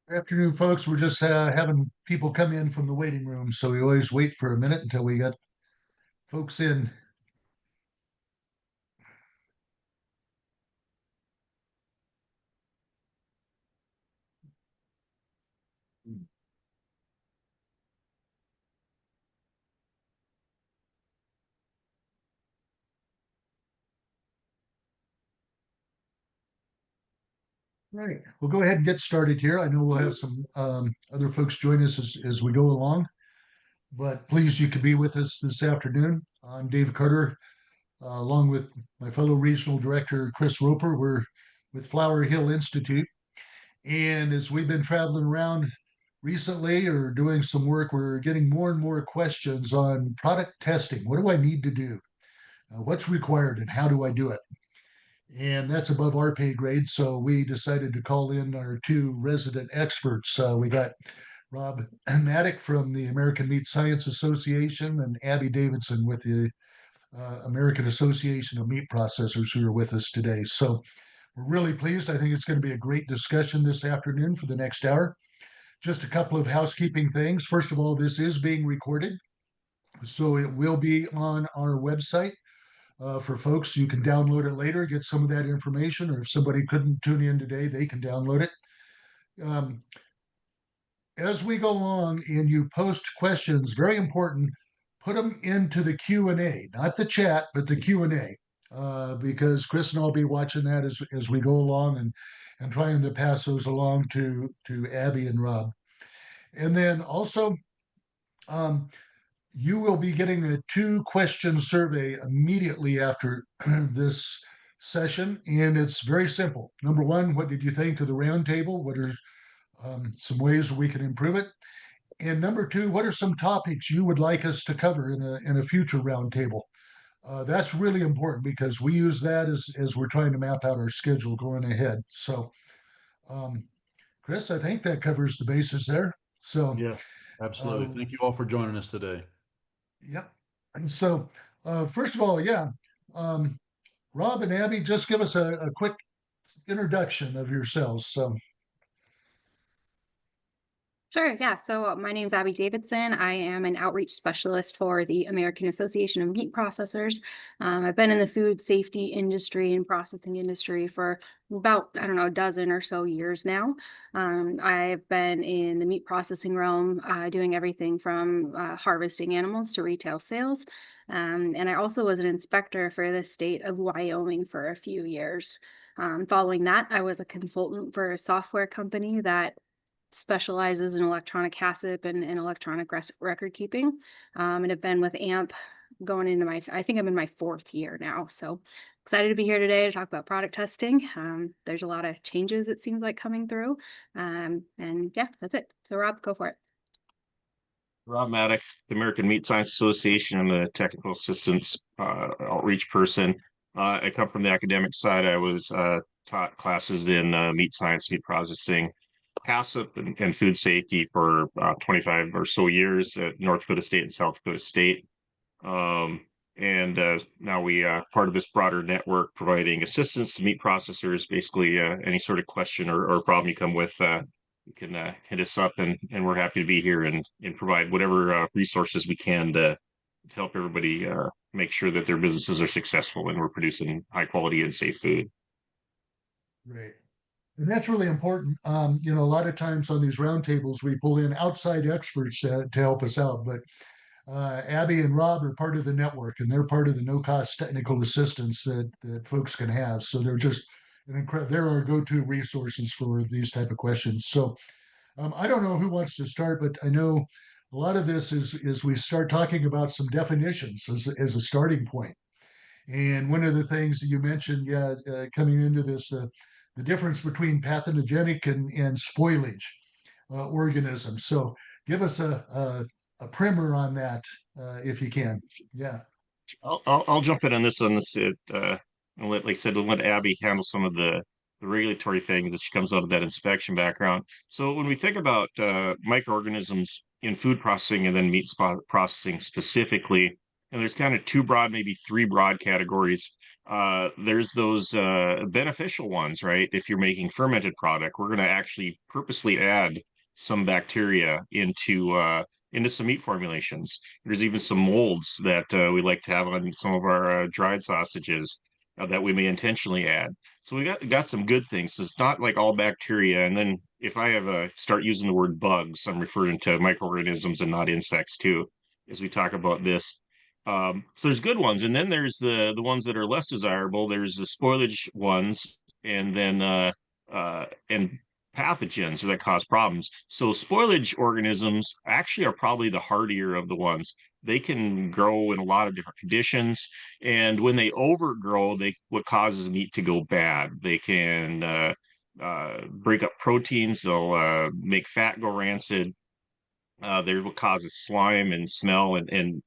Afternoon, folks. We're just having people come in from the waiting room, so we always wait for a minute until we got folks in. Right. We'll go ahead and get started here. I know we'll have some other folks join us as we go along, but pleased you could be with us this afternoon. I'm Dave Carter, along with my fellow regional director, Chris Roper. We're with Flower Hill Institute. And as we've been traveling around recently or doing some work, we're getting more and more questions on product testing. What do I need to do? What's required and how do I do it? And that's above our pay grade. So we decided to call in our two resident experts. We got Rob Maddock from the American Meat Science Association and Abby Davidson with the American Association of Meat Processors who are with us today. So we're really pleased. I think it's going to be a great discussion this afternoon for the next hour. Just a couple of housekeeping things. First of all, this is being recorded, so it will be on our website for folks. You can download it later, get some of that information, or if somebody couldn't tune in today, they can download it. Um, as we go along and you post questions, very important, put them into the Q&A, not the chat, but the Q&A, because Chris and I'll be watching that as we go along and trying to pass those along to Abby and Rob. And then also, um, you will be getting a 2-question survey immediately after this session, and it's very simple. Number one, what did you think of the roundtable? What are some ways we can improve it? And number two, what are some topics you would like us to cover in a future roundtable? That's really important because we use that as we're trying to map out our schedule going ahead. So, um, Chris, I think that covers the bases there. So, Yeah, uh, absolutely. Thank you all for joining us today. yep. And so, first of all, yeah, um, Rob and Abby, just give us a quick introduction of yourselves. So, Sure, yeah. So my name is Abby Davidson. I am an outreach specialist for the American Association of Meat Processors. I've been in the food safety industry and processing industry for about, I don't know, a dozen or so years now. I've been in the meat processing realm, doing everything from harvesting animals to retail sales. And I also was an inspector for the state of Wyoming for a few years. Following that, I was a consultant for a software company that specializes in electronic HACCP and electronic record keeping, and have been with AMP going into I think I'm in my 4th year now. So excited to be here today to talk about product testing. There's a lot of changes it seems like coming through, and yeah, that's it. So Rob, go for it. Rob Maddock, the American Meat Science Association. I'm the technical assistance outreach person. I come from the academic side. I was taught classes in meat science, meat processing, HACCP, and food safety for 25 or so years at North Dakota State and South Dakota State. And now we are part of this broader network providing assistance to meat processors. Basically, any sort of question or problem you come with, you can hit us up, and we're happy to be here and provide whatever resources we can to help everybody make sure that their businesses are successful and we're producing high quality and safe food. great. And that's really important. A lot of times on these roundtables, we pull in outside experts to help us out. But Abby and Rob are part of the network, and they're part of the no-cost technical assistance that folks can have. So they're just they're our go-to resources for these type of questions. So I don't know who wants to start, but I know a lot of this is we start talking about some definitions as a starting point. And one of the things that you mentioned, yeah, coming into this, the difference between pathogenic and spoilage organisms. So give us a primer on that if you can. Yeah. I'll jump in on this and let, like I said, let Abby handle some of the regulatory thing that she comes out of that inspection background. So when we think about microorganisms in food processing and then processing specifically, and there's kind of two broad, maybe three broad categories. there's those beneficial ones, right? If you're making fermented product, we're going to actually purposely add some bacteria into some meat formulations. There's even some molds that we like to have on some of our dried sausages that we may intentionally add. So we got some good things. So it's not like all bacteria. And then if I have start using the word bugs, I'm referring to microorganisms and not insects too, as we talk about this. So there's good ones, and then there's the ones that are less desirable. There's the spoilage ones, and then and pathogens that cause problems. So spoilage organisms actually are probably the hardier of the ones. They can grow in a lot of different conditions, and when they overgrow, they what causes meat to go bad. They can break up proteins. They'll make fat go rancid. They're what causes slime and smell and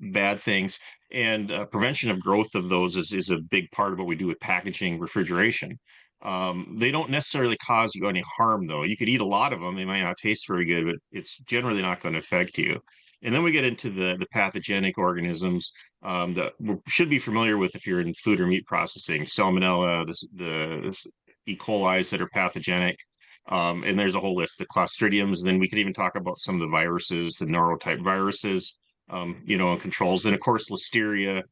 bad things. And prevention of growth of those is a big part of what we do with packaging refrigeration. They don't necessarily cause you any harm, though. You could eat a lot of them; they might not taste very good, but it's generally not going to affect you. And then we get into the pathogenic organisms that we should be familiar with if you're in food or meat processing: salmonella, the E. coli's that are pathogenic. And there's a whole list, the Clostridiums. Then we could even talk about some of the viruses, the neurotype viruses, and controls. And of course, Listeria,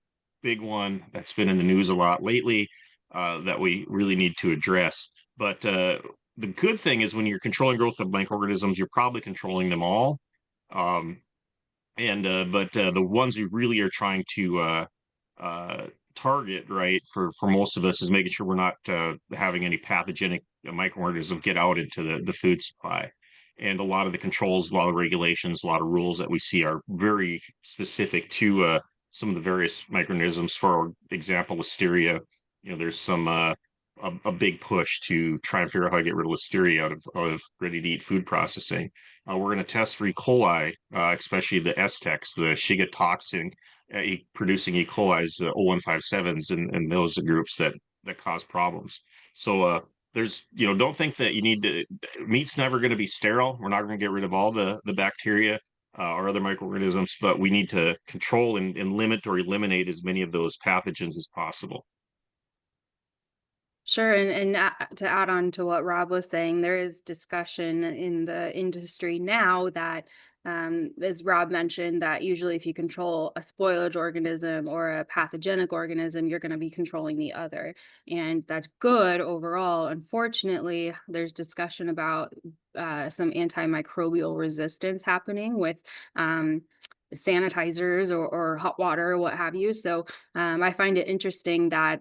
big one that's been in the news a lot lately, that we really need to address. But the good thing is when you're controlling growth of microorganisms, you're probably controlling them all. Um, but the ones we really are trying to uh, target, right, for most of us is making sure we're not having any pathogenic microorganisms get out into the food supply. And a lot of the controls, a lot of regulations, a lot of rules that we see are very specific to some of the various microorganisms. For example, listeria, there's some a big push to try and figure out how to get rid of listeria out of ready-to-eat food processing. We're going to test for E. coli, especially the STEX, the Shiga toxin producing E. coli's 0157s and those groups that cause problems. So there's don't think that you need to meat's never going to be sterile. We're not going to get rid of all the bacteria or other microorganisms, but we need to control and limit or eliminate as many of those pathogens as possible. Sure, and to add on to what Rob was saying, there is discussion in the industry now that, as Rob mentioned, that usually if you control a spoilage organism or a pathogenic organism, you're going to be controlling the other, and that's good overall. Unfortunately, there's discussion about some antimicrobial resistance happening with sanitizers or hot water or what have you. So I find it interesting that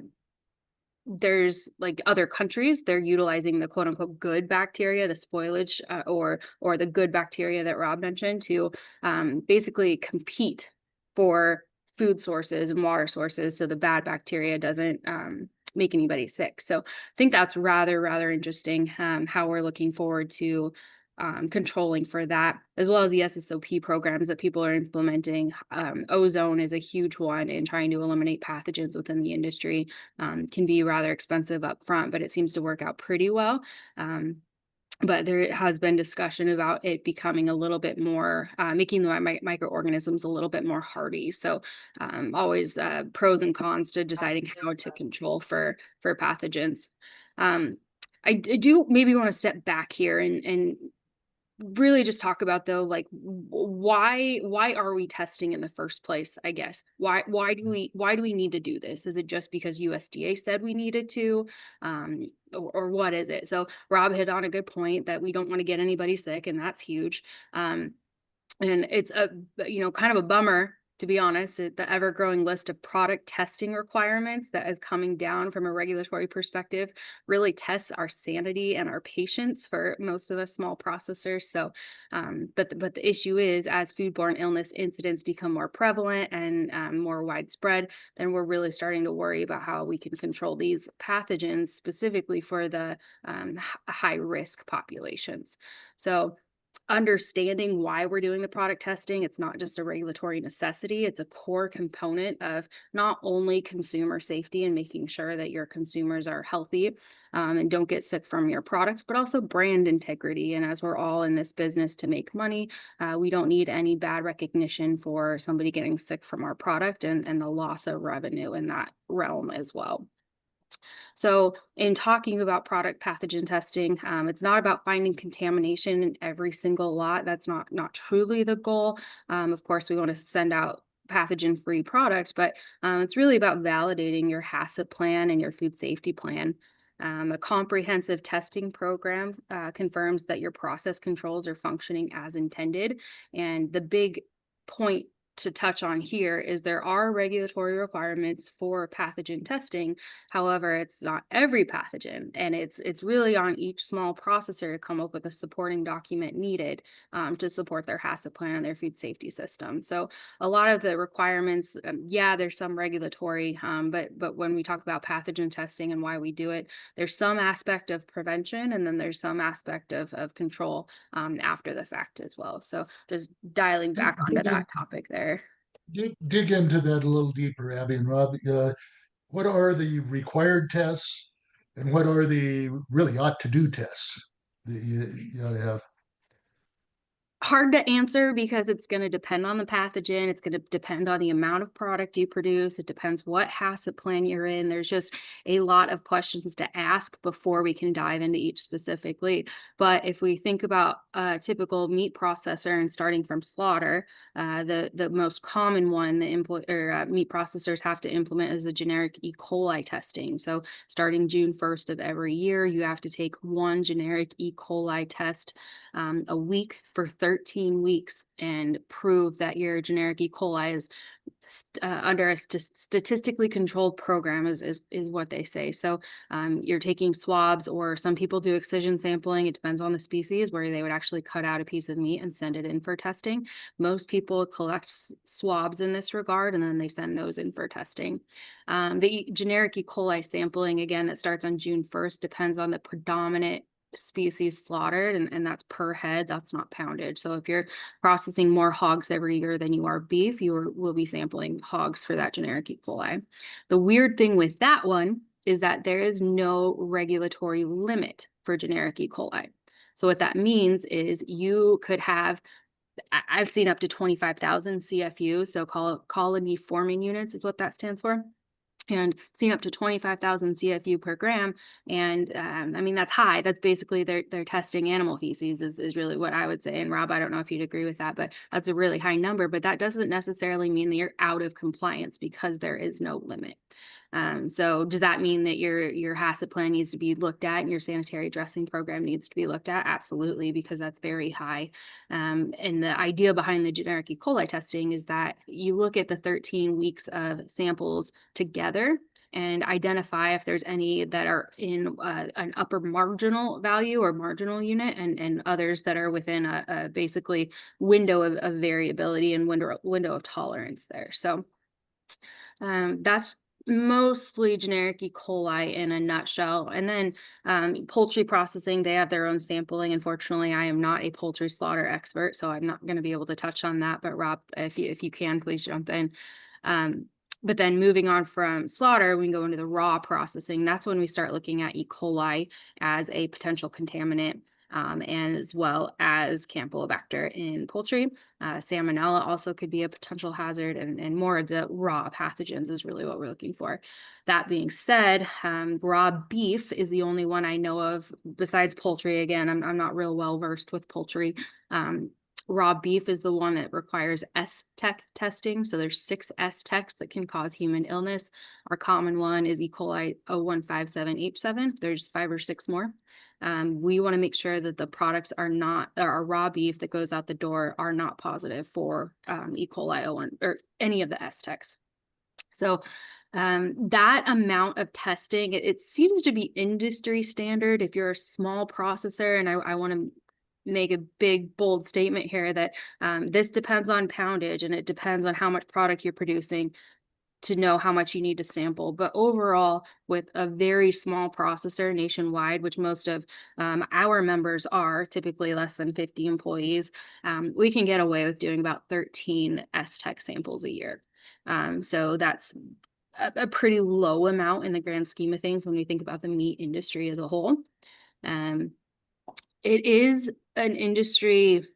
there's like other countries, they're utilizing the quote unquote good bacteria, the spoilage or the good bacteria that Rob mentioned to basically compete for food sources and water sources so the bad bacteria doesn't make anybody sick. So I think that's rather interesting, how we're looking forward to controlling for that, as well as the SSOP programs that people are implementing. Ozone is a huge one in trying to eliminate pathogens within the industry. Can be rather expensive up front, but it seems to work out pretty well. But there has been discussion about it becoming a little bit more, making the microorganisms a little bit more hardy. So always pros and cons to deciding how to control for pathogens. I do maybe want to step back here and really just talk about though, like why are we testing in the first place? I guess why do we need to do this? Is it just because USDA said we needed to, or what is it? So Rob hit on a good point that we don't want to get anybody sick, and that's huge. And it's a kind of a bummer, to be honest, the ever-growing list of product testing requirements that is coming down from a regulatory perspective really tests our sanity and our patience for most of us small processors. So, but the issue is, as foodborne illness incidents become more prevalent and more widespread, then we're really starting to worry about how we can control these pathogens specifically for the high-risk populations. So understanding why we're doing the product testing. It's not just a regulatory necessity. It's a core component of not only consumer safety and making sure that your consumers are healthy and don't get sick from your products, but also brand integrity. And as we're all in this business to make money, we don't need any bad recognition for somebody getting sick from our product and the loss of revenue in that realm as well. So in talking about product pathogen testing, it's not about finding contamination in every single lot. That's not truly the goal. Of course, we want to send out pathogen-free product, but it's really about validating your HACCP plan and your food safety plan. A comprehensive testing program confirms that your process controls are functioning as intended. And the big point to touch on here is there are regulatory requirements for pathogen testing. However, it's not every pathogen, and it's really on each small processor to come up with a supporting document needed to support their HACCP plan and their food safety system. So a lot of the requirements, yeah, there's some regulatory, but when we talk about pathogen testing and why we do it, there's some aspect of prevention, and then there's some aspect of control after the fact as well. So just dialing back onto that topic there. Dig into that a little deeper, Abby and Rob. What are the required tests, and what are the really ought to do tests that you ought to have? Hard to answer because it's going to depend on the pathogen. It's going to depend on the amount of product you produce. It depends what HACCP plan you're in. There's just a lot of questions to ask before we can dive into each specifically. But if we think about a typical meat processor and starting from slaughter, the most common one the meat processors have to implement is the generic E. coli testing. So starting June 1st of every year, you have to take one generic E. coli test a week for 13 weeks and prove that your generic E. coli is under a statistically controlled program is what they say. So you're taking swabs, or some people do excision sampling. It depends on the species, where they would actually cut out a piece of meat and send it in for testing. Most people collect swabs in this regard, and then they send those in for testing. The generic E. coli sampling, again, that starts on June 1st, depends on the predominant species slaughtered, and that's per head, that's not poundage. So if you're processing more hogs every year than you are beef, will be sampling hogs for that generic E. coli. The weird thing with that one is that there is no regulatory limit for generic E. coli. So what that means is you could have, I've seen up to 25,000 CFU, so colony forming units is what that stands for, and seen up to 25,000 CFU per gram. And I mean, that's high. That's basically they're testing animal feces is really what I would say. And Rob, I don't know if you'd agree with that, but that's a really high number. But that doesn't necessarily mean that you're out of compliance because there is no limit. So does that mean that your HACCP plan needs to be looked at and your sanitary dressing program needs to be looked at? Absolutely, because that's very high. And the idea behind the generic E. coli testing is that you look at the 13 weeks of samples together and identify if there's any that are in an upper marginal value or marginal unit, and others that are within a basically window of variability and window of tolerance there. So that's mostly generic E. coli in a nutshell. And then poultry processing, they have their own sampling. Unfortunately, I am not a poultry slaughter expert, so I'm not going to be able to touch on that. But Rob, if you can, please jump in. But then moving on from slaughter, we can go into the raw processing. That's when we start looking at E. coli as a potential contaminant. And as well as Campylobacter in poultry. Salmonella also could be a potential hazard, and more of the raw pathogens is really what we're looking for. That being said, raw beef is the only one I know of besides poultry. Again, I'm not real well versed with poultry. Raw beef is the one that requires S-tech testing. So there's 6 S-techs that can cause human illness. Our common one is E. coli 0157H7. There's 5 or 6 more. We want to make sure that the products are not, our raw beef that goes out the door are not positive for E. coli 01 or any of the S-techs. So that amount of testing, it seems to be industry standard. If you're a small processor, and I want to make a big, bold statement here that this depends on poundage and it depends on how much product you're producing. to know how much you need to sample. But overall, with a very small processor nationwide, which most of our members are, typically less than 50 employees, we can get away with doing about 13 S-Tech samples a year. So that's a pretty low amount in the grand scheme of things when we think about the meat industry as a whole. It is an industry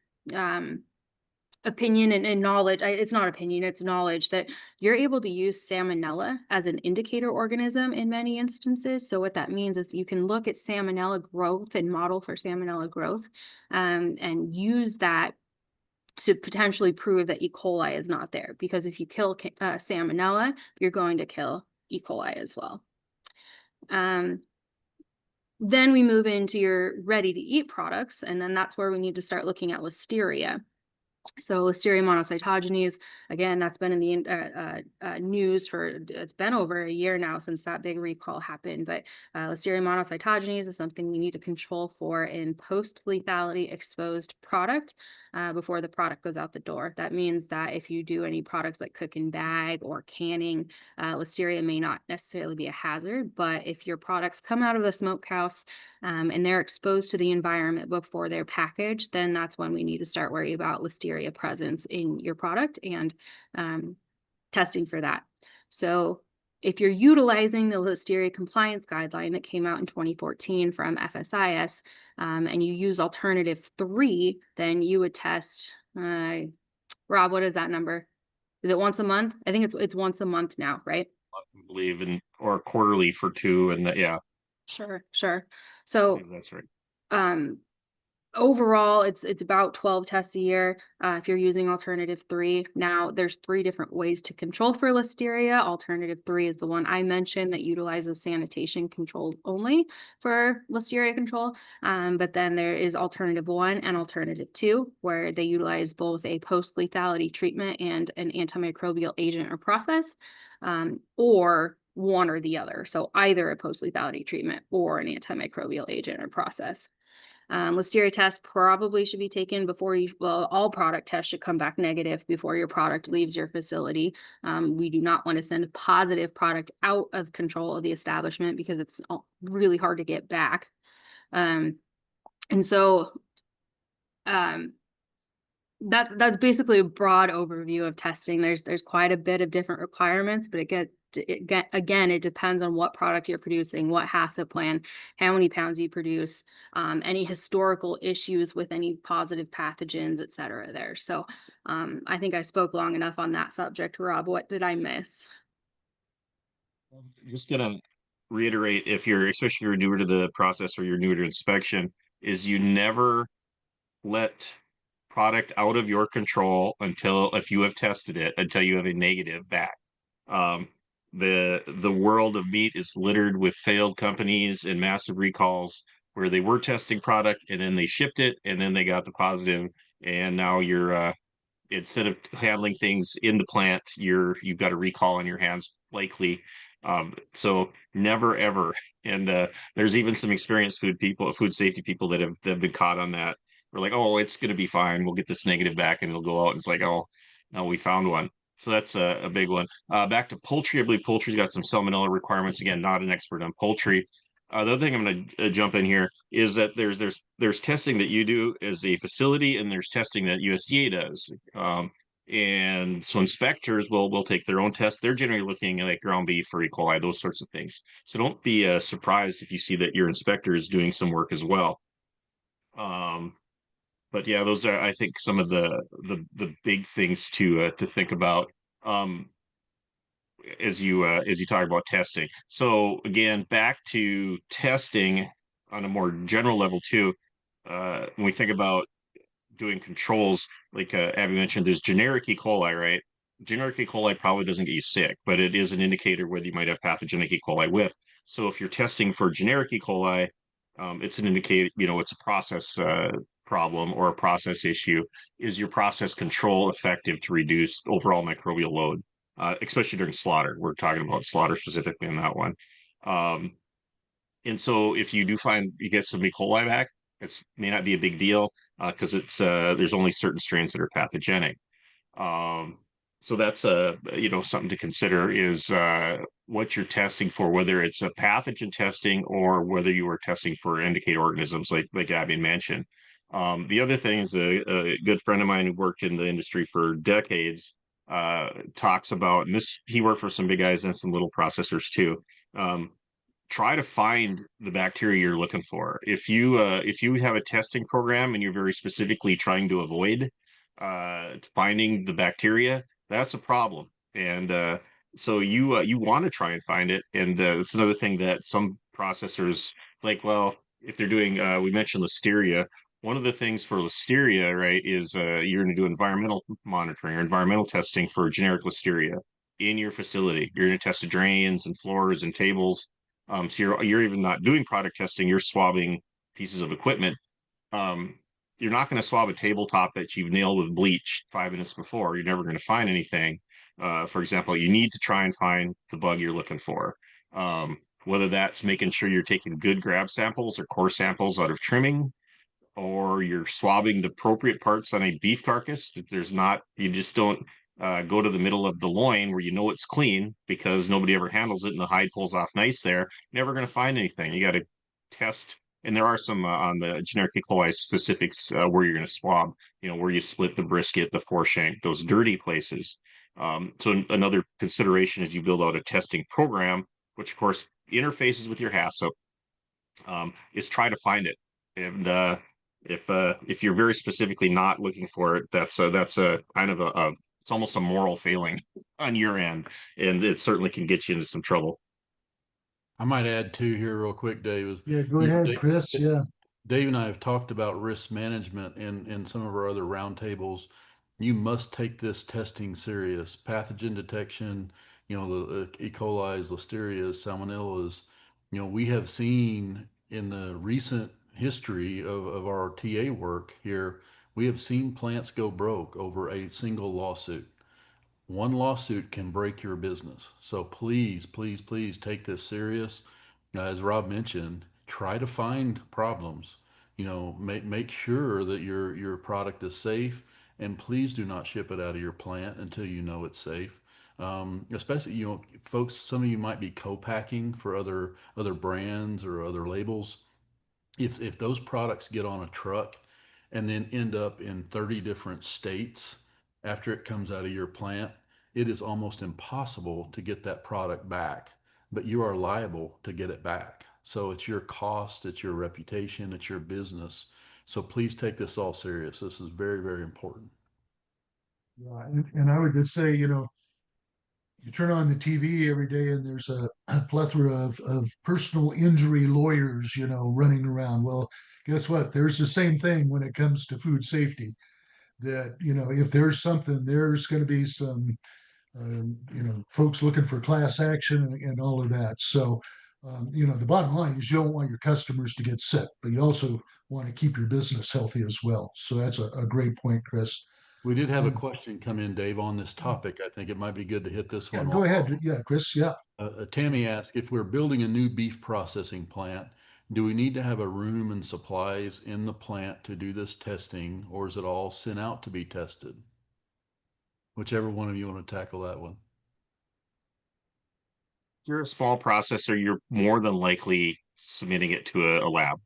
opinion and knowledge. It's not opinion, it's knowledge that you're able to use salmonella as an indicator organism in many instances. So what that means is you can look at salmonella growth and model for salmonella growth, and use that to potentially prove that E. coli is not there. Because if you kill salmonella, you're going to kill E. coli as well. Then we move into your ready to eat products, and then that's where we need to start looking at Listeria. So Listeria monocytogenes, again, that's been in the news it's been over a year now since that big recall happened. But Listeria monocytogenes is something we need to control for in post-lethality exposed product before the product goes out the door. That means that if you do any products like cook and bag or canning, Listeria may not necessarily be a hazard, but if your products come out of the smokehouse and they're exposed to the environment before they're packaged, then that's when we need to start worrying about Listeria presence in your product and testing for that. So if you're utilizing the Listeria compliance guideline that came out in 2014 from FSIS, and you use alternative 3, then you would test, Rob, what is that number? Is it once a month? I think it's once a month now, right? I believe, or quarterly for 2, and yeah. Sure. So That's right. overall, it's about 12 tests a year if you're using alternative 3. Now, there's 3 different ways to control for Listeria. Alternative 3 is the one I mentioned that utilizes sanitation controls only for Listeria control. But then there is alternative 1 and alternative 2, where they utilize both a post-lethality treatment and an antimicrobial agent or process, or one or the other. So either a post-lethality treatment or an antimicrobial agent or process. Listeria test probably should be taken before all product tests should come back negative before your product leaves your facility. We do not want to send a positive product out of control of the establishment because it's really hard to get back. And so that's basically a broad overview of testing. There's quite a bit of different requirements, but again, it depends on what product you're producing, what HACCP plan, how many pounds you produce, any historical issues with any positive pathogens, et cetera there. So I think I spoke long enough on that subject. Rob, what did I miss? Just gonna reiterate, especially if you're newer to the process or you're newer to inspection, is you never let product out of your control if you have tested it, until you have a negative back. The world of meat is littered with failed companies and massive recalls where they were testing product and then they shipped it and then they got the positive, and now you're instead of handling things in the plant, you've got a recall on your hands likely. So never ever. And there's even some experienced food safety people that have been caught on that. We're like, oh, it's going to be fine. We'll get this negative back and it'll go out. And it's like, oh, no, we found one. So that's a big one. Back to poultry. I believe poultry's got some salmonella requirements. Again, not an expert on poultry. The other thing I'm going to jump in here is that there's testing that you do as a facility, and there's testing that USDA does. And so inspectors will take their own tests. They're generally looking at like ground beef or E. coli, those sorts of things. So don't be surprised if you see that your inspector is doing some work as well. But yeah, those are, I think, some of the big things to think about. As you talk about testing. So again, back to testing on a more general level too. When we think about doing controls, like Abby mentioned, there's generic E. coli, right? Generic E. coli probably doesn't get you sick, but it is an indicator whether you might have pathogenic E. coli with. So if you're testing for generic E. coli, it's an indicator, it's a process problem or a process issue. Is your process control effective to reduce overall microbial load? Especially during slaughter. We're talking about slaughter specifically in that one. And so if you do find you get some E. coli back, it may not be a big deal because there's only certain strains that are pathogenic. So that's something to consider is what you're testing for, whether it's a pathogen testing or whether you are testing for indicate organisms, like Abby mentioned. The other thing is a good friend of mine who worked in the industry for decades talks about, and this he worked for some big guys and some little processors too. Um, Try to find the bacteria you're looking for. If you have a testing program and you're very specifically trying to avoid finding the bacteria, that's a problem. And so you want to try and find it. And it's another thing that some processors like. Well, if they're doing, we mentioned listeria. One of the things for listeria, right, is you're going to do environmental monitoring or environmental testing for generic listeria in your facility. You're going to test the drains and floors and tables, so you're even not doing product testing, you're swabbing pieces of equipment. Um, you're not going to swab a tabletop that you've nailed with bleach 5 minutes before. You're never going to find anything. For example, you need to try and find the bug you're looking for. Whether that's making sure you're taking good grab samples or core samples out of trimming, or you're swabbing the appropriate parts on a beef carcass. That there's not, you just don't go to the middle of the loin where you know it's clean because nobody ever handles it and the hide pulls off nice there. Never going to find anything. You got to test. And there are some on the generic E. coli specifics where you're going to swab, where you split the brisket, the foreshank, those dirty places. So another consideration as you build out a testing program, which of course interfaces with your HACCP, is try to find it. And if you're very specifically not looking for it, that's a kind of a it's almost a moral failing on your end, and it certainly can get you into some trouble. I might add too here real quick, Dave. Yeah, go ahead, Chris. Yeah. Dave and I have talked about risk management in some of our other roundtables. You must take this testing serious. Pathogen detection, the E. coli, Listeria, Salmonellas. We have seen in the recent history of our TA work here, we have seen plants go broke over a single lawsuit. One lawsuit can break your business. So please, please, please take this serious. As Rob mentioned, try to find problems. Make sure that your product is safe, and please do not ship it out of your plant until you know it's safe. Especially, folks, some of you might be co-packing for other brands or other labels. If those products get on a truck and then end up in 30 different states after it comes out of your plant, it is almost impossible to get that product back, but you are liable to get it back. So it's your cost, it's your reputation, it's your business. So please take this all serious. This is very, very important. Yeah, and I would just say, you turn on the TV every day and there's a plethora of personal injury lawyers, running around. Well, guess what? There's the same thing when it comes to food safety. That, if there's something, there's going to be some, folks looking for class action and all of that. So, the bottom line is you don't want your customers to get sick, but you also want to keep your business healthy as well. So that's a great point, Chris. We did have a Um, question come in, Dave, on this topic. I think it might be good to hit this yeah, one go off. ahead. Yeah, Chris. Yeah. Tammy asked, if we're building a new beef processing plant, do we need to have a room and supplies in the plant to do this testing, or is it all sent out to be tested? Whichever one of you want to tackle that one. If you're a small processor, you're more than likely submitting it to a lab.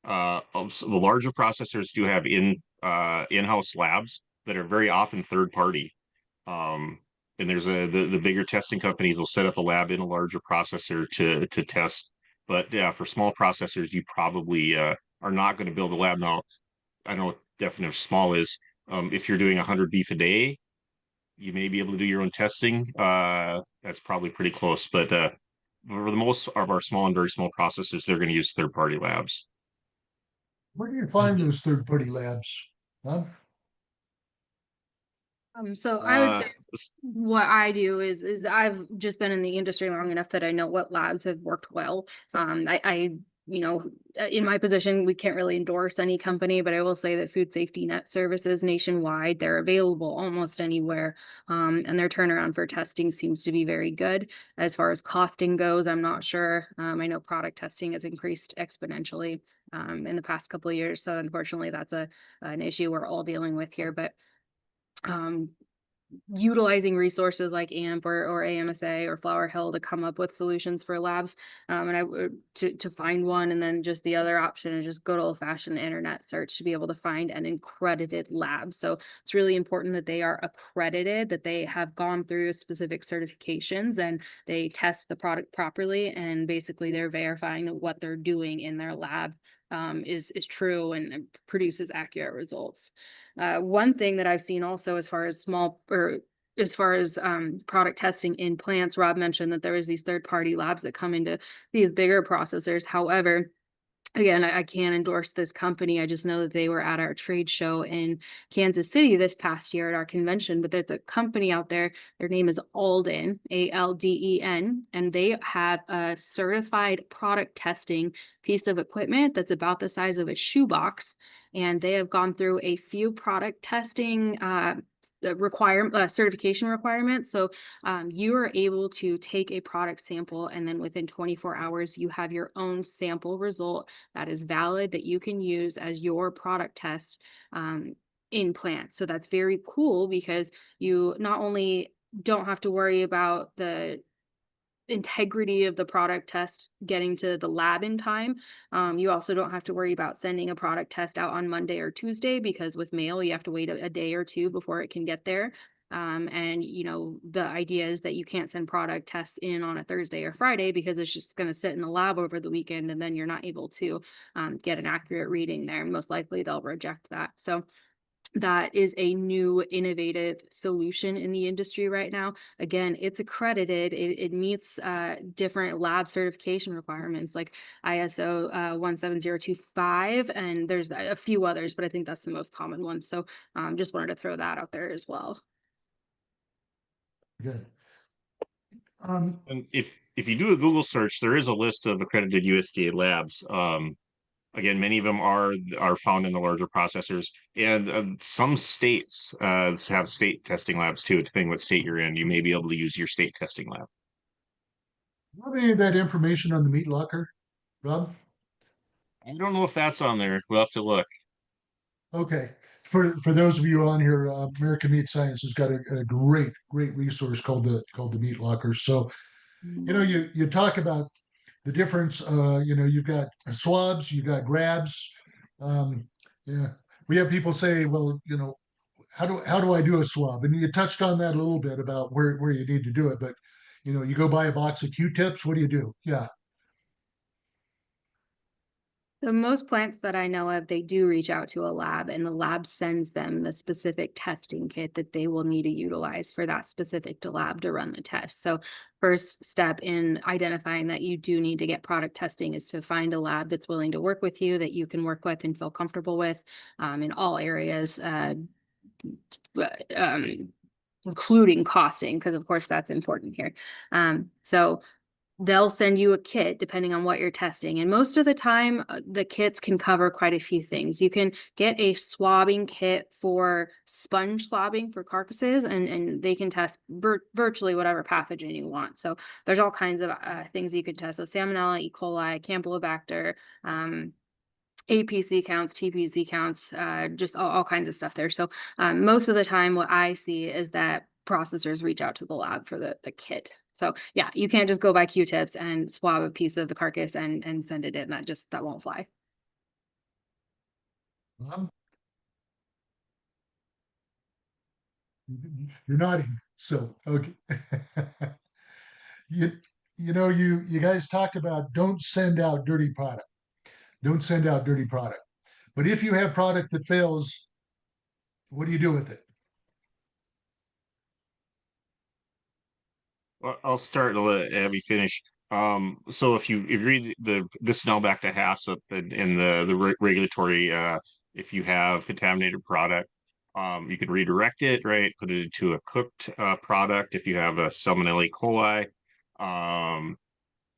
The larger processors do have in-house labs that are very often third party. Um, and there's the bigger testing companies will set up a lab in a larger processor to test. But yeah, for small processors, you probably are not going to build a lab. Now, I know what definition of small is. If you're doing 100 beef a day, you may be able to do your own testing. That's probably pretty close. But for the most of our small and very small processors, they're going to use third-party labs. Where do you find those third-party labs? Huh? So I would Uh, say what I do is I've just been in the industry long enough that I know what labs have worked well. In my position, we can't really endorse any company, but I will say that Food Safety Net Services nationwide, they're available almost anywhere. And their turnaround for testing seems to be very good. As far as costing goes, I'm not sure. I know product testing has increased exponentially in the past couple of years. So unfortunately, that's an issue we're all dealing with here. But utilizing resources like AMP or AMSA or Flower Hill to come up with solutions for labs. And I would to find one, and then just the other option is just good old fashioned internet search to be able to find an accredited lab. So it's really important that they are accredited, that they have gone through specific certifications and they test the product properly, and basically they're verifying that what they're doing in their lab is true and produces accurate results. One thing that I've seen also as far as product testing in plants, Rob mentioned that there is these third-party labs that come into these bigger processors. However, again, I can't endorse this company. I just know that they were at our trade show in Kansas City this past year at our convention. But there's a company out there. Their name is Alden, Alden, and they have a certified product testing piece of equipment that's about the size of a shoebox. And they have gone through a few product testing certification requirements. So you are able to take a product sample, and then within 24 hours, you have your own sample result that is valid that you can use as your product test in plants. So that's very cool because you not only don't have to worry about the integrity of the product test getting to the lab in time. You also don't have to worry about sending a product test out on Monday or Tuesday, because with mail, you have to wait a day or two before it can get there. And the idea is that you can't send product tests in on a Thursday or Friday because it's just going to sit in the lab over the weekend, and then you're not able to get an accurate reading there. Most likely they'll reject that. So that is a new innovative solution in the industry right now. Again, it's accredited. It meets different lab certification requirements like ISO 17025, and there's a few others, but I think that's the most common one. So just wanted to throw that out there as well. Good. And if you do a Google search, there is a list of accredited USDA labs. Again, many of them are found in the larger processors, and some states have state testing labs too. Depending what state you're in, you may be able to use your state testing lab. Do you have any of that information on the meat locker, Rob? I don't know if that's on there. We'll have to look. Okay. For those of you on here, American Meat Science has got a great resource called the Meat Locker. So you talk about the difference. You've got swabs, you've got grabs. Um, yeah, we have people say, well, how do I do a swab? And you touched on that a little bit about where you need to do it, but you go buy a box of Q-tips. What do you do? Yeah. So most plants that I know of, they do reach out to a lab, and the lab sends them the specific testing kit that they will need to utilize for that specific lab to run the test. So first step in identifying that you do need to get product testing is to find a lab that's willing to work with you, that you can work with and feel comfortable with in all areas, including costing, because of course that's important here. So they'll send you a kit depending on what you're testing. And most of the time, the kits can cover quite a few things. You can get a swabbing kit for sponge swabbing for carcasses, and they can test virtually whatever pathogen you want. So there's all kinds of things you could test. So Salmonella, E. coli, Campylobacter, APC counts, TPC counts, just all kinds of stuff there. So most of the time what I see is that processors reach out to the lab for the kit. So yeah, you can't just go buy Q-tips and swab a piece of the carcass and send it in. That won't fly. You're nodding. So okay. you you guys talked about don't send out dirty product. Don't send out dirty product. But if you have product that fails, what do you do with it? Well, I'll start to let Abby finish. So if you read this now back to HACCP and the regulatory, if you have contaminated product, you can redirect it, right? Put it into a cooked product. If you have a Salmonella E. coli,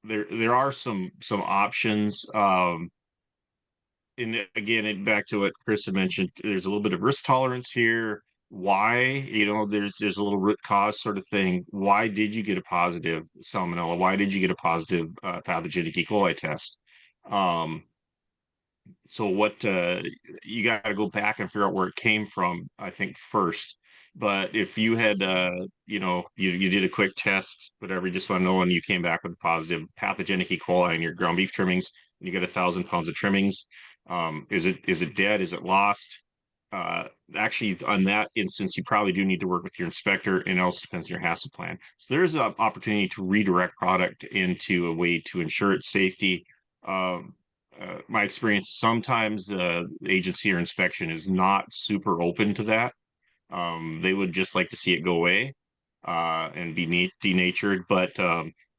there are some options. And again, back to what Chris had mentioned, there's a little bit of risk tolerance here. Why, there's a little root cause sort of thing. Why did you get a positive salmonella? Why did you get a positive pathogenic E. coli test? So what you got to go back and figure out where it came from, I think, first. But if you had, you did a quick test, whatever, you just want to know, and you came back with a positive pathogenic E. coli in your ground beef trimmings, and you get 1,000 pounds of trimmings, is it dead? Is it lost? Actually, on that instance, you probably do need to work with your inspector, and it also depends on your HACCP plan. So there's an opportunity to redirect product into a way to ensure its safety. Um, my experience, sometimes the agency or inspection is not super open to that. They would just like to see it go away and be denatured. But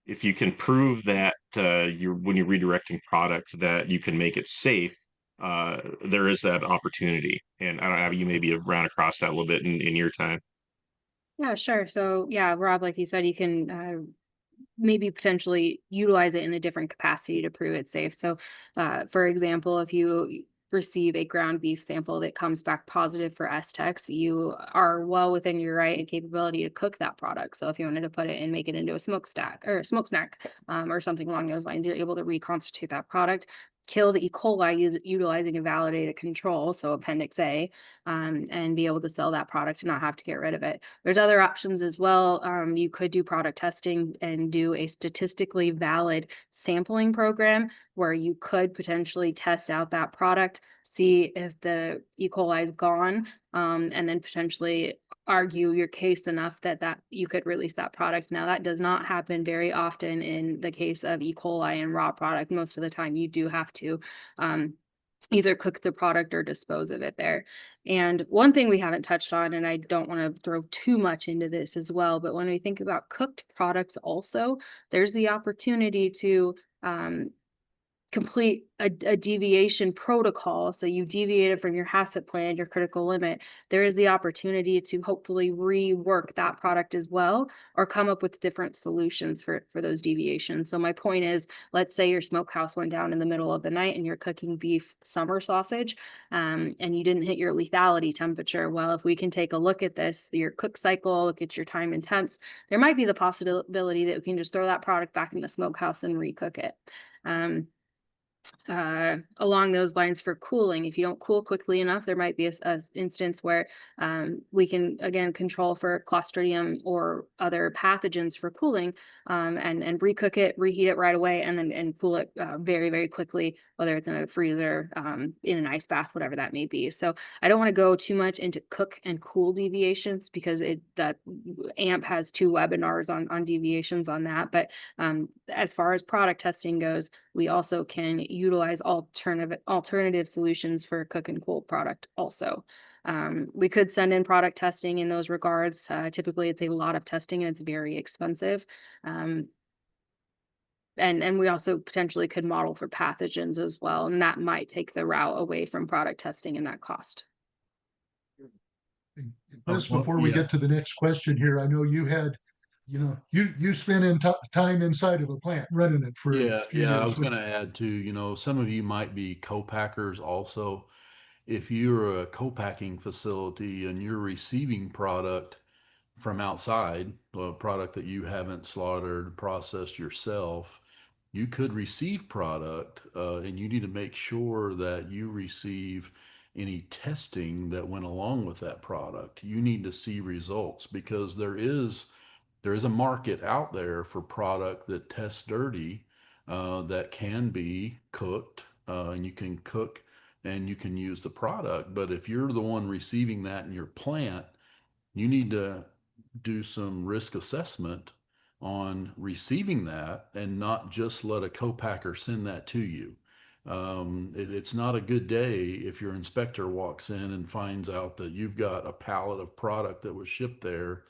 if you can prove that when you're redirecting product that you can make it safe, there is that opportunity. And I don't know, you maybe have ran across that a little bit in your time. Yeah, sure. So yeah, Rob, like you said, you can maybe potentially utilize it in a different capacity to prove it's safe. So, for example, if you receive a ground beef sample that comes back positive for STEX, you are well within your right and capability to cook that product. So, if you wanted to put it and make it into a smokestack or a smoke snack, or something along those lines, you're able to reconstitute that product. Kill the E. coli utilizing a validated control, so Appendix A, and be able to sell that product and not have to get rid of it. There's other options as well. You could do product testing and do a statistically valid sampling program where you could potentially test out that product, see if the E. coli is gone, and then potentially argue your case enough that you could release that product. Now, that does not happen very often in the case of E. coli and raw product. Most of the time, you do have to either cook the product or dispose of it there. And one thing we haven't touched on, and I don't want to throw too much into this as well, but when we think about cooked products also, there's the opportunity to complete a deviation protocol. So you deviated from your HACCP plan, your critical limit. There is the opportunity to hopefully rework that product as well, or come up with different solutions for those deviations. So my point is, let's say your smokehouse went down in the middle of the night and you're cooking beef summer sausage, and you didn't hit your lethality temperature. Well, if we can take a look at this, your cook cycle, look at your time and temps, there might be the possibility that we can just throw that product back in the smokehouse and recook it. Along those lines, for cooling, if you don't cool quickly enough, there might be a instance where we can again control for Clostridium or other pathogens for cooling, and recook it, reheat it right away, and then cool it very, very quickly, whether it's in a freezer, in an ice bath, whatever that may be. So I don't want to go too much into cook and cool deviations because that AMP has 2 webinars on deviations on that. But as far as product testing goes, we also can utilize alternative solutions for cook and cool product also. We could send in product testing in those regards. Typically, it's a lot of testing and it's very expensive. And we also potentially could model for pathogens as well, and that might take the route away from product testing and that cost. Chris, well, before we yeah. get to the next question here, I know you had, you spent time inside of a plant running it for a few I years. was going to add too, some of you might be co-packers also. If you're a co-packing facility and you're receiving product from outside, a product that you haven't slaughtered, processed yourself, you could receive product, and you need to make sure that you receive any testing that went along with that product. You need to see results because there is a market out there for product that tests dirty, that can be cooked, and you can cook and you can use the product. But if you're the one receiving that in your plant, you need to do some risk assessment on receiving that and not just let a co-packer send that to you. It's not a good day if your inspector walks in and finds out that you've got a pallet of product that was shipped there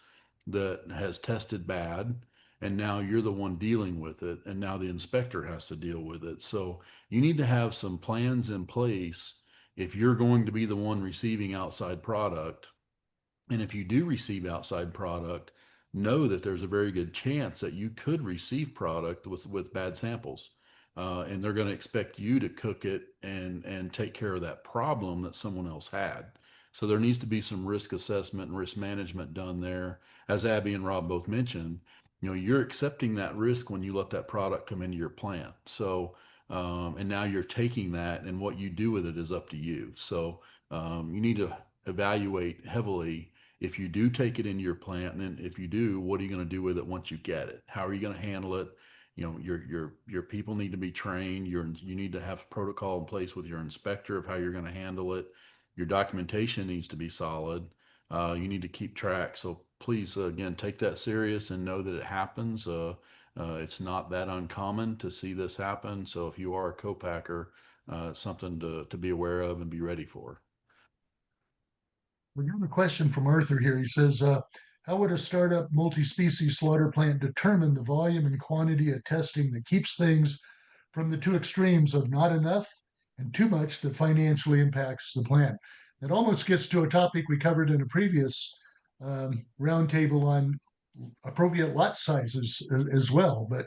that has tested bad, and now you're the one dealing with it, and now the inspector has to deal with it. So you need to have some plans in place if you're going to be the one receiving outside product. And if you do receive outside product, know that there's a very good chance that you could receive product with bad samples. And they're going to expect you to cook it and take care of that problem that someone else had. So there needs to be some risk assessment and risk management done there. As Abby and Rob both mentioned, you're accepting that risk when you let that product come into your plant. So, and now you're taking that, and what you do with it is up to you. So you need to evaluate heavily If you do take it into your plant, and then if you do, what are you going to do with it once you get it? How are you going to handle it? You know, your people need to be trained. You need to have protocol in place with your inspector of how you're going to handle it. Your documentation needs to be solid. You need to keep track. So please, again, take that serious and know that it happens. It's not that uncommon to see this happen. So if you are a co-packer, it's something to be aware of and be ready for. We got a question from Arthur here. He says, how would a startup multi-species slaughter plant determine the volume and quantity of testing that keeps things from the two extremes of not enough and too much that financially impacts the plant? That almost gets to a topic we covered in a previous roundtable on appropriate lot sizes as well. But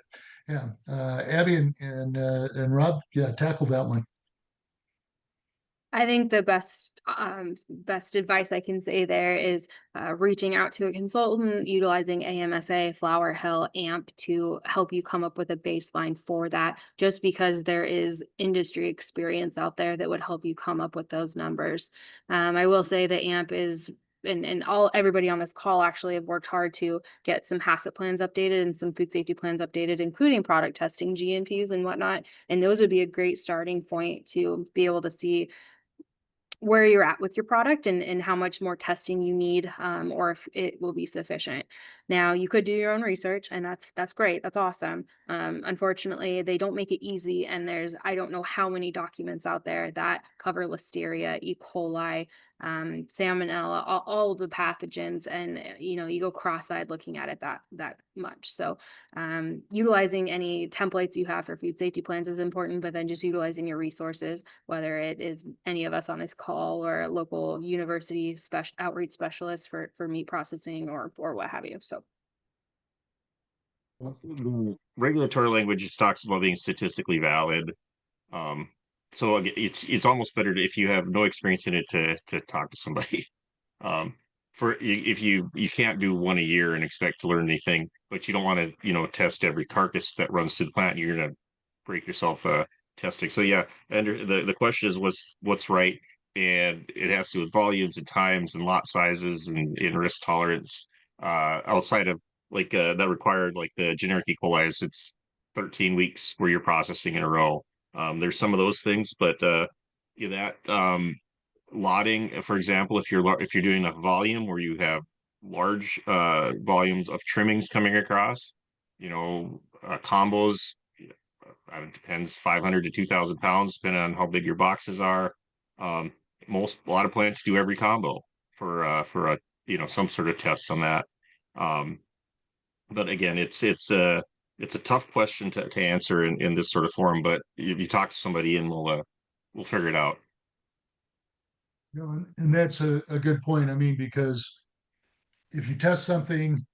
yeah, Abby and Rob, yeah, tackle that one. I think the best advice I can say there is reaching out to a consultant, utilizing AMSA, Flower Hill, AMP to help you come up with a baseline for that, just because there is industry experience out there that would help you come up with those numbers. I will say that AMP is and everybody on this call actually have worked hard to get some HACCP plans updated and some food safety plans updated, including product testing, GMPs and whatnot. And those would be a great starting point to be able to see where you're at with your product and how much more testing you need, or if it will be sufficient. Now, you could do your own research, and that's great. That's awesome. Unfortunately, they don't make it easy, and I don't know how many documents out there that cover Listeria, E. coli, Salmonella, all of the pathogens, and you go cross-eyed looking at it that much. So utilizing any templates you have for food safety plans is important, but then just utilizing your resources, whether it is any of us on this call or a local university outreach specialist for meat processing or what have you. So The regulatory language just talks about being statistically valid. Um, so it's almost better if you have no experience in it to talk to somebody. Um, if you can't do one a year and expect to learn anything, but you don't want to test every carcass that runs through the plant, you're gonna break yourself testing. So yeah, and the question is what's right, and it has to do with volumes and times and lot sizes and risk tolerance. Outside of that required like the generic E. coli, it's 13 weeks where you're processing in a row. There's some of those things, but that lotting, for example, if you're doing enough volume where you have large volumes of trimmings coming across, combos, it depends, 500 to 2,000 pounds, depending on how big your boxes are. Um, a lot of plants do every combo for a some sort of test on that. Um, but again, it's a tough question to answer in this sort of forum. But if you talk to somebody, and we'll figure it out. And that's a good point. I mean, because if you test something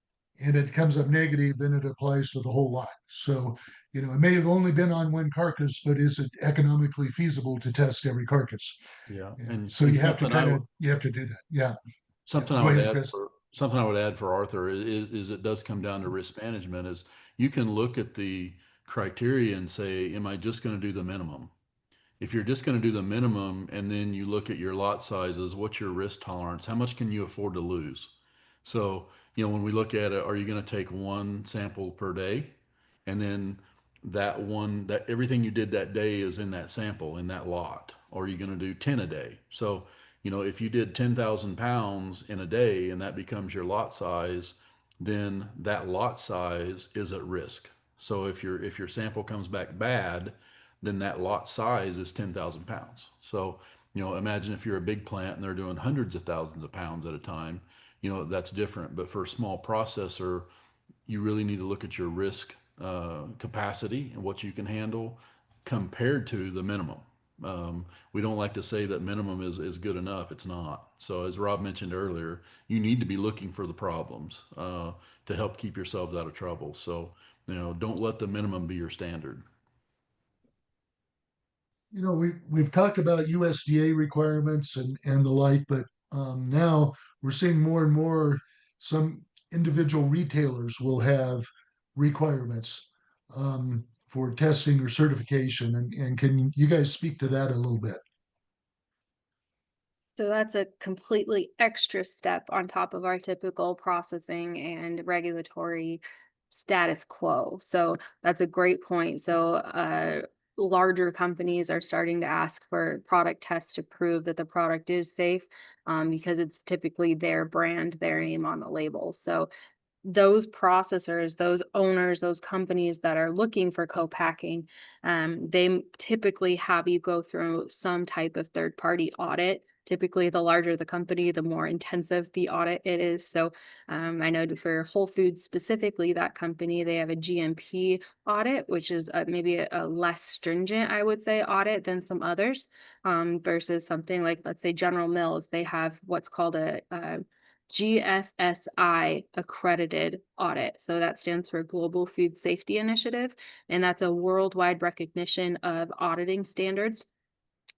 and it comes up negative, then it applies to the whole lot. So, it may have only been on one carcass, but is it economically feasible to test every carcass? Yeah. Yeah. So you have to you have to do that. Yeah. Something Go ahead, Chris. something I would add for Arthur is it does come down to risk management. Is you can look at the criteria and say, am I just going to do the minimum? If you're just going to do the minimum and then you look at your lot sizes, what's your risk tolerance? How much can you afford to lose? So, when we look at it, are you going to take one sample per day? And then that everything you did that day is in that sample, in that lot. Or are you going to do 10 a day? So, if you did 10,000 pounds in a day and that becomes your lot size, then that lot size is at risk. So if your sample comes back bad, then that lot size is 10,000 pounds. So, imagine if you're a big plant and they're doing hundreds of thousands of pounds at a time, that's different. But for a small processor, you really need to look at your risk capacity and what you can handle compared to the minimum. We don't like to say that minimum is good enough. It's not. So as Rob mentioned earlier, you need to be looking for the problems to help keep yourselves out of trouble. So, don't let the minimum be your standard. We've talked about USDA requirements and the like, but now we're seeing more and more some individual retailers will have requirements for testing or certification. And can you guys speak to that a little bit? So that's a completely extra step on top of our typical processing and regulatory status quo. So that's a great point. So larger companies are starting to ask for product tests to prove that the product is safe, because it's typically their brand, their name on the label. So those processors, those owners, those companies that are looking for co-packing, they typically have you go through some type of third-party audit. Typically, the larger the company, the more intensive the audit it is. So I know for Whole Foods specifically, that company, they have a GMP audit, which is maybe a less stringent, I would say, audit than some others, versus something like, let's say, General Mills. They have what's called a GFSI accredited audit. So that stands for Global Food Safety Initiative. And that's a worldwide recognition of auditing standards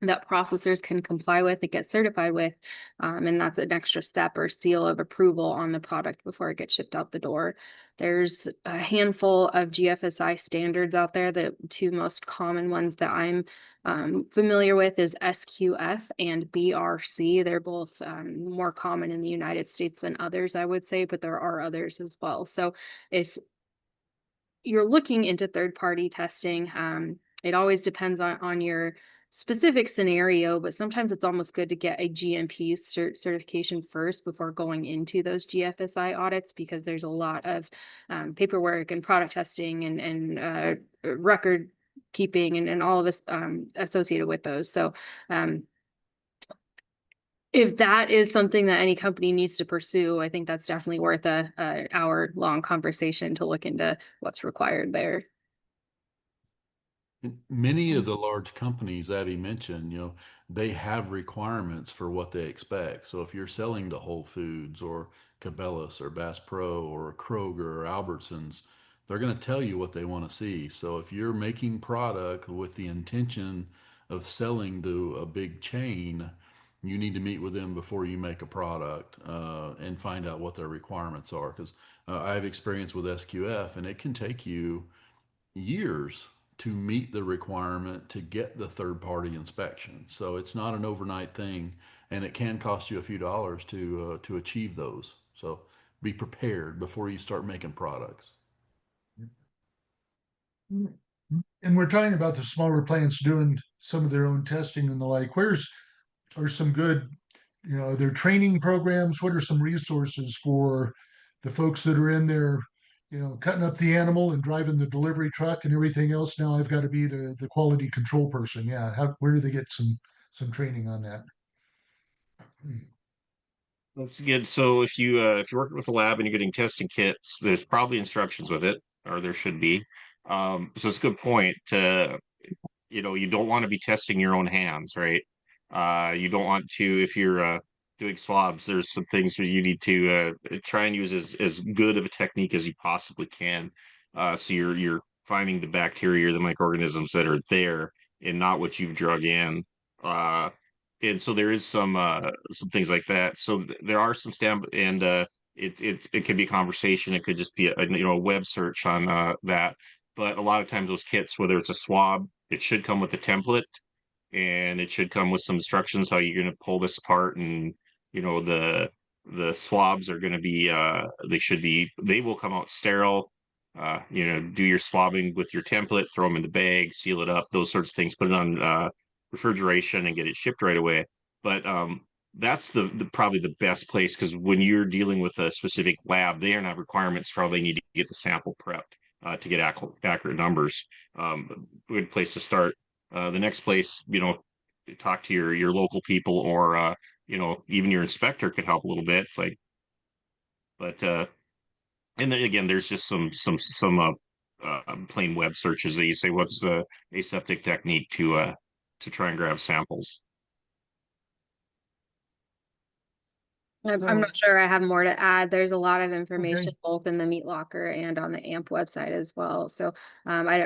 that processors can comply with and get certified with. And that's an extra step or seal of approval on the product before it gets shipped out the door. There's a handful of GFSI standards out there. The two most common ones that I'm familiar with is SQF and BRC. They're both more common in the United States than others, I would say, but there are others as well. So if you're looking into third-party testing, it always depends on your specific scenario, but sometimes it's almost good to get a GMP certification first before going into those GFSI audits, because there's a lot of paperwork and product testing and record keeping and all of this associated with those. So if that is something that any company needs to pursue, I think that's definitely worth a hour-long conversation to look into what's required there. And many of the large companies Abby mentioned, they have requirements for what they expect. So if you're selling to Whole Foods or Cabela's or Bass Pro or Kroger or Albertsons, they're going to tell you what they want to see. So if you're making product with the intention of selling to a big chain, you need to meet with them before you make a product and find out what their requirements are. Because I have experience with SQF, and it can take you years to meet the requirement to get the third party inspection. So it's not an overnight thing, and it can cost you a few dollars to achieve those. So be prepared before you start making products. And we're talking about the smaller plants doing some of their own testing and the like. Where's are some good, their training programs? What are some resources for the folks that are in there, cutting up the animal and driving the delivery truck and everything else? Now I've got to be the quality control person. Yeah, where do they get some training on that? That's good. So if you're working with a lab and you're getting testing kits, there's probably instructions with it, or there should be. So it's a good point. You don't want to be testing your own hands, right? You don't want to, if you're doing swabs, there's some things that you need to try and use as good of a technique as you possibly can. So you're finding the bacteria or the microorganisms that are there and not what you've drug in. And so there is some things like that. So there are some stamp and it could be a conversation. It could just be a web search on that. But a lot of times those kits, whether it's a swab, it should come with a template, and it should come with some instructions how you're going to pull this apart. And the swabs are going to be they will come out sterile. Do your swabbing with your template, throw them in the bag, seal it up, those sorts of things, put it on refrigeration and get it shipped right away. But that's the probably the best place, because when you're dealing with a specific lab, they are not requirements for how they need to get the sample prepped to get accurate numbers. Good place to start. The next place, talk to your local people, or even your inspector could help a little bit. It's like, but and then again, there's just some plain web searches that you say, what's the aseptic technique to try and grab samples. I'm not sure I have more to add. There's a lot of information both in the Meat Locker and on the AMP website as well. So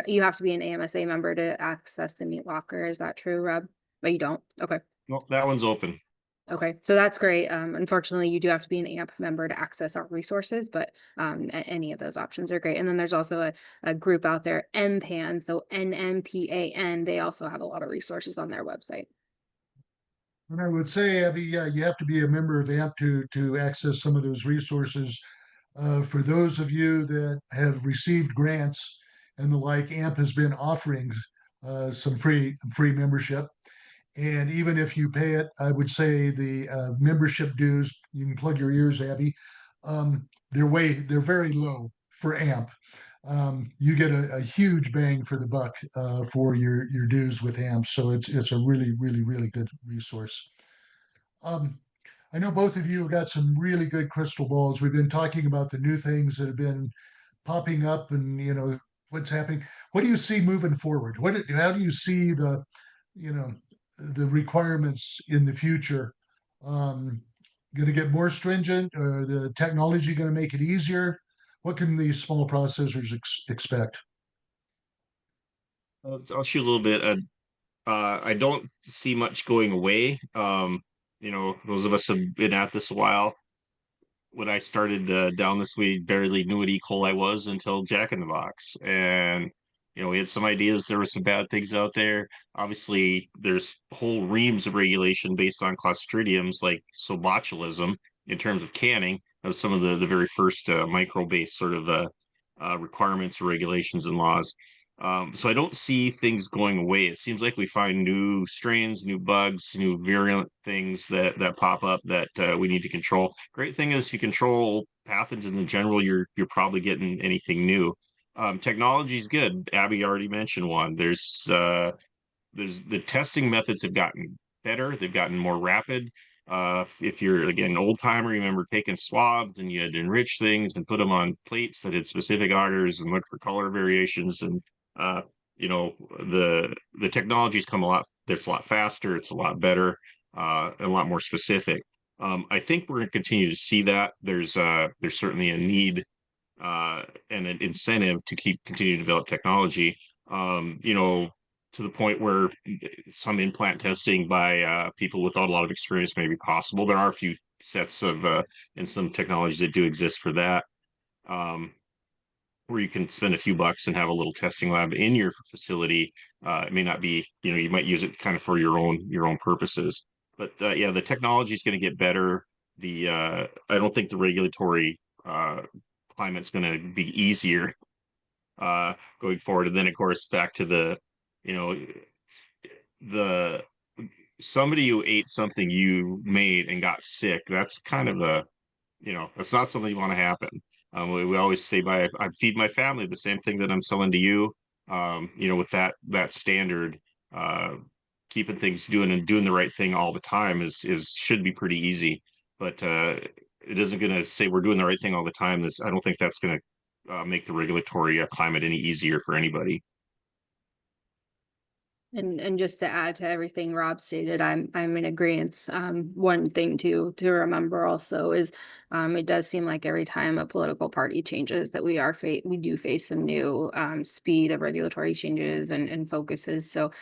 you have to be an AMSA member to access the Meat Locker. Is that true, Rob? But you don't? Okay. Well, that one's open. Okay, so that's great. Unfortunately, you do have to be an AMP member to access our resources, but any of those options are great. And then there's also a group out there, MPAN, so NMPAN. They also have a lot of resources on their website. And I would say, Abby, yeah, you have to be a member of AMP to access some of those resources. For those of you that have received grants and the like, AMP has been offering some free membership. And even if you pay it, I would say the membership dues, you can plug your ears, Abby, they're very low for AMP. You get a huge bang for the buck for your dues with AMP. So it's a really good resource. Um, I know both of you have got some really good crystal balls. We've been talking about the new things that have been popping up and what's happening. What do you see moving forward? How do you see you know the requirements in the future? Going to get more stringent, or the technology going to make it easier? What can these small processors expect? I'll shoot a little bit. I don't see much going away. Those of us have been at this a while. When I started down this, we barely knew what E. coli was until Jack in the Box, and we had some ideas. There were some bad things out there. Obviously, there's whole reams of regulation based on Clostridiums, like botulism, in terms of canning. That was some of the very first micro-based sort of requirements or regulations and laws. So I don't see things going away. It seems like we find new strains, new bugs, new virulent things that pop up that we need to control. Great thing is, if you control pathogens in general, you're probably getting anything new. Technology is good. Abby already mentioned one. There's the testing methods have gotten better. They've gotten more rapid. If you're again an old timer, remember taking swabs and you had to enrich things and put them on plates that had specific augers and look for color variations. And uh, the technology's come a lot. It's a lot faster. It's a lot better. A lot more specific. I think we're going to continue to see that. There's certainly a need and an incentive to continue to develop technology. To the point where some implant testing by people without a lot of experience may be possible. There are a few sets of and some technologies that do exist for that, um, where you can spend a few bucks and have a little testing lab in your facility. It may not be, you might use it kind of for your own purposes. But yeah, the technology is going to get better. I don't think the regulatory climate's going to be easier going forward. And then, of course, back to you know, the somebody who ate something you made and got sick. That's kind of that's not something you want to happen. We always stay by. I feed my family the same thing that I'm selling to you. With that standard, uh, keeping things doing the right thing all the time is should be pretty easy. But it isn't going to say we're doing the right thing all the time. I don't think that's going to make the regulatory climate any easier for anybody. And just to add to everything Rob stated, I'm in agreement. One thing to remember also is it does seem like every time a political party changes that we do face some new speed of regulatory changes and focuses. So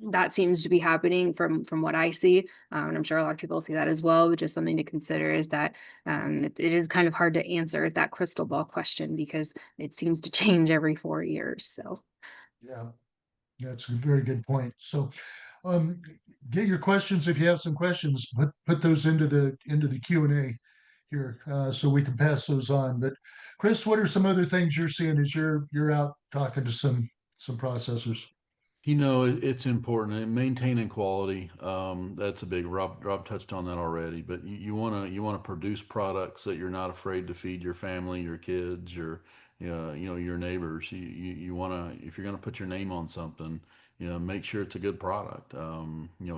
that seems to be happening from what I see. And I'm sure a lot of people see that as well, but just something to consider is that it is kind of hard to answer that crystal ball question because it seems to change every 4 years. So. Yeah, that's a very good point. So, um, get your questions if you have some questions. Put those into the Q&A here, so we can pass those on. But Chris, what are some other things you're seeing as you're out talking to some processors? It's important maintaining quality. That's a big. Rob touched on that already. But you wanna produce products that you're not afraid to feed your family, your kids, your neighbors. You wanna, if you're gonna put your name on something, make sure it's a good product.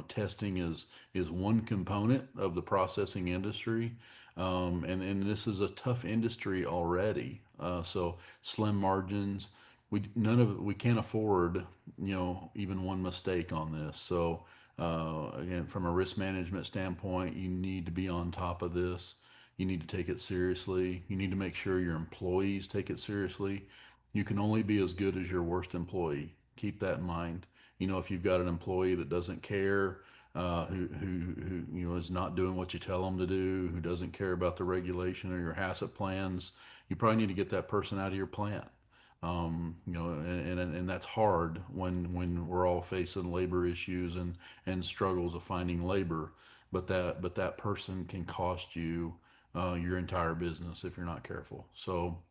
Testing is one component of the processing industry, and this is a tough industry already. So slim margins. We can't afford even one mistake on this. So again, from a risk management standpoint, you need to be on top of this. You need to take it seriously. You need to make sure your employees take it seriously. You can only be as good as your worst employee. Keep that in mind. If you've got an employee that doesn't care, who is not doing what you tell them to do, who doesn't care about the regulation or your HACCP plans, you probably need to get that person out of your plant. And that's hard when we're all facing labor issues and struggles of finding labor. But that person can cost you your entire business if you're not careful. So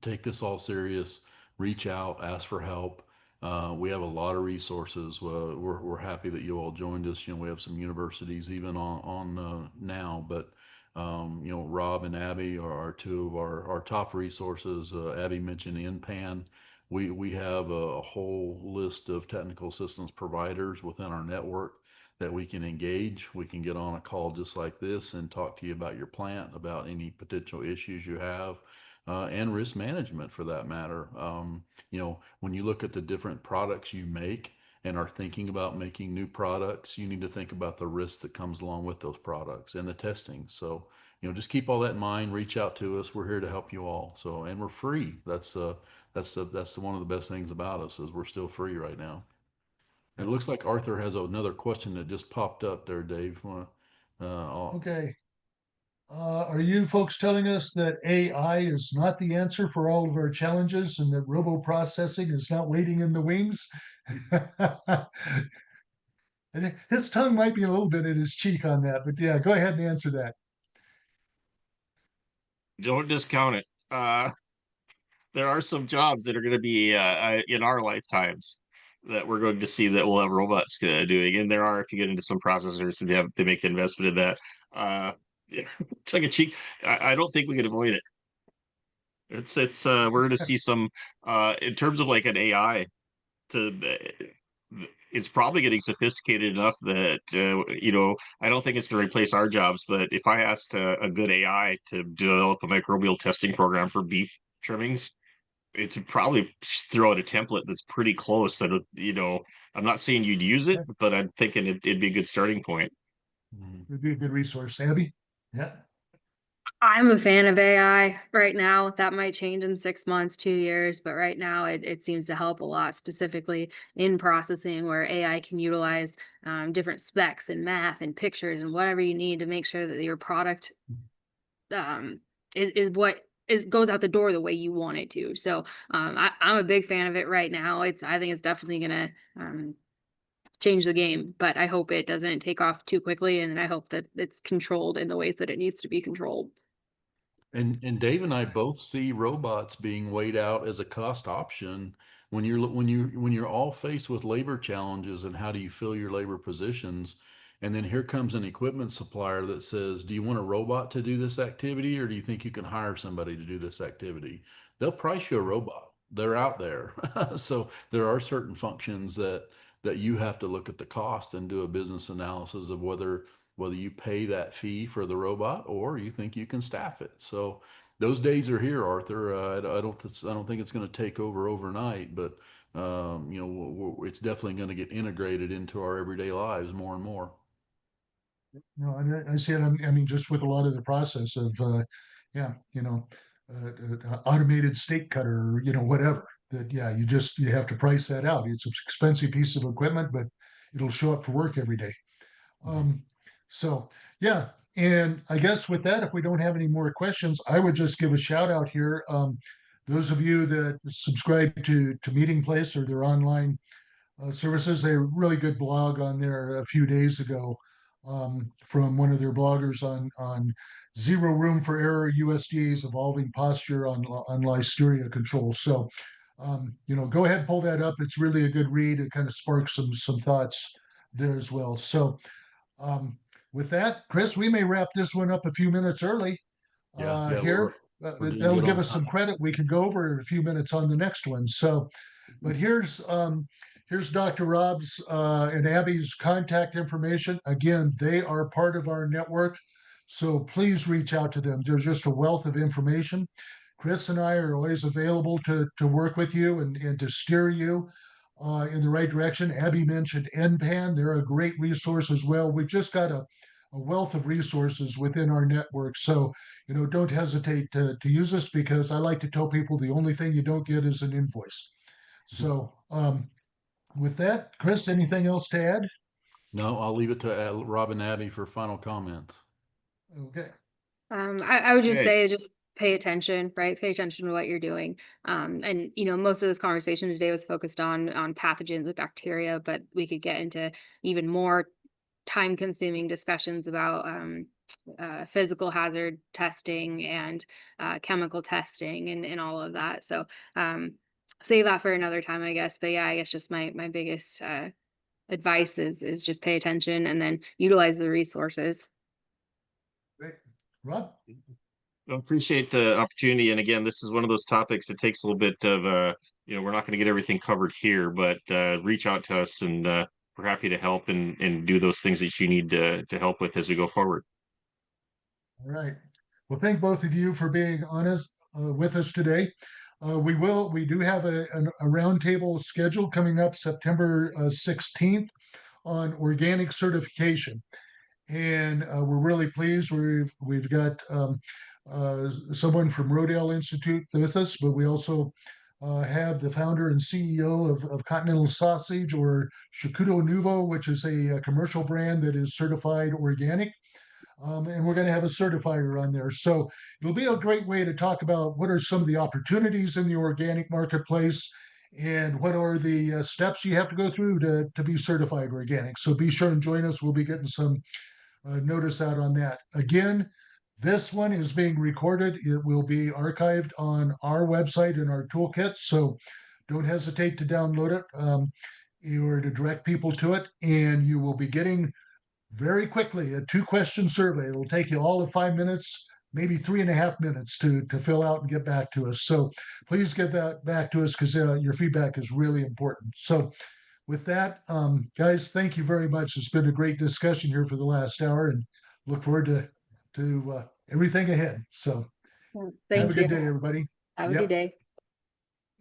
take this all serious, reach out, ask for help. We have a lot of resources. We're happy that you all joined us. We have some universities even on now, but Rob and Abby are two of our top resources. Abby mentioned InPan. We have a whole list of technical systems providers within our network that we can engage. We can get on a call just like this and talk to you about your plant, about any potential issues you have, and risk management for that matter. When you look at the different products you make and are thinking about making new products, you need to think about the risk that comes along with those products and the testing. So, just keep all that in mind. Reach out to us. We're here to help you all. So, and we're free. That's one of the best things about us is we're still free right now. It looks like Arthur has another question that just popped up there, Dave. Okay. Are you folks telling us that AI is not the answer for all of our challenges and that robo processing is not waiting in the wings? And his tongue might be a little bit in his cheek on that, but yeah, go ahead and answer that. Don't discount it. There are some jobs that are going to be in our lifetimes that we're going to see that we'll have robots doing. And there are, if you get into some processors, they make the investment in that. Yeah, tongue in cheek. I don't think we can avoid it. We're going to see some in terms of like an AI to it's probably getting sophisticated enough that I don't think it's going to replace our jobs. But if I asked a good AI to develop a microbial testing program for beef trimmings, it would probably throw out a template that's pretty close. I'm not saying you'd use it, but I'm thinking it'd be a good starting point. Would be a good resource. Abby? Yeah. I'm a fan of AI right now. That might change in 6 months, 2 years, but right now it seems to help a lot, specifically in processing where AI can utilize different specs and math and pictures and whatever you need to make sure that your product is what is goes out the door the way you want it to. So I'm a big fan of it right now. I think it's definitely gonna change the game, but I hope it doesn't take off too quickly, and I hope that it's controlled in the ways that it needs to be controlled. And Dave and I both see robots being weighed out as a cost option when you're all faced with labor challenges and how do you fill your labor positions. And then here comes an equipment supplier that says, do you want a robot to do this activity, or do you think you can hire somebody to do this activity? They'll price you a robot. They're out there. So there are certain functions that you have to look at the cost and do a business analysis of whether you pay that fee for the robot or you think you can staff it. So those days are here, Arthur. I don't think it's going to take over overnight, but it's definitely going to get integrated into our everyday lives more and more. No, I see it. I mean, just with a lot of the process of, yeah, automated steak cutter, or, whatever. That, yeah, you have to price that out. It's an expensive piece of equipment, but it'll show up for work every day. Um, so yeah, and I guess with that, if we don't have any more questions, I would just give a shout out here. Those of you that subscribe to Meeting Place or their online services. They had a really good blog on there a few days ago from one of their bloggers on zero room for error, USDA's evolving posture on listeria control. So, go ahead and pull that up. It's really a good read. It kind of sparks some thoughts there as well. So, with that, Chris, we may wrap this one up a few minutes early Yeah, here. we're doing That'll good give on us some time. credit. We can go over a few minutes on the next one. So, but here's Dr. Rob's and Abby's contact information. Again, they are part of our network, so please reach out to them. There's just a wealth of information. Chris and I are always available to work with you and to steer you in the right direction. Abby mentioned NPAN. They're a great resource as well. We've just got a wealth of resources within our network. So, don't hesitate to use us because I like to tell people the only thing you don't get is an invoice. So, with that, Chris, anything else to add? No, I'll leave it to Rob and Abby for final comments. Okay. I would just say Yes. just pay attention, right? Pay attention to what you're doing. And most of this conversation today was focused on pathogens of bacteria, but we could get into even more time consuming discussions about physical hazard testing and chemical testing and all of that. So save that for another time, I guess. But yeah, I guess just my biggest advice is just pay attention and then utilize the resources. Great. Rob? I appreciate the opportunity. And again, this is one of those topics that takes a little bit of, we're not going to get everything covered here, but reach out to us and we're happy to help and do those things that you need to help with as we go forward. All right. Well, thank both of you for being honest with us today. We do have a roundtable schedule coming up September 16th on organic certification. And we're really pleased. We've got someone from Rodale Institute with us, but we also have the founder and CEO of Continental Sausage, or Shakudo Nuvo, which is a commercial brand that is certified organic. And we're going to have a certifier on there. So it'll be a great way to talk about what are some of the opportunities in the organic marketplace and what are the steps you have to go through to be certified organic. So be sure and join us. We'll be getting some notice out on that. Again, this one is being recorded. It will be archived on our website in our toolkit. So don't hesitate to download it or to direct people to it. And you will be getting very quickly a 2-question survey. It'll take you all of 5 minutes, maybe 3.5 minutes to fill out and get back to us. So please get that back to us because your feedback is really important. So with that, guys, thank you very much. It's been a great discussion here for the last hour, and look forward to everything ahead. So Thank have a good you. day, everybody. Have a Yep. good day.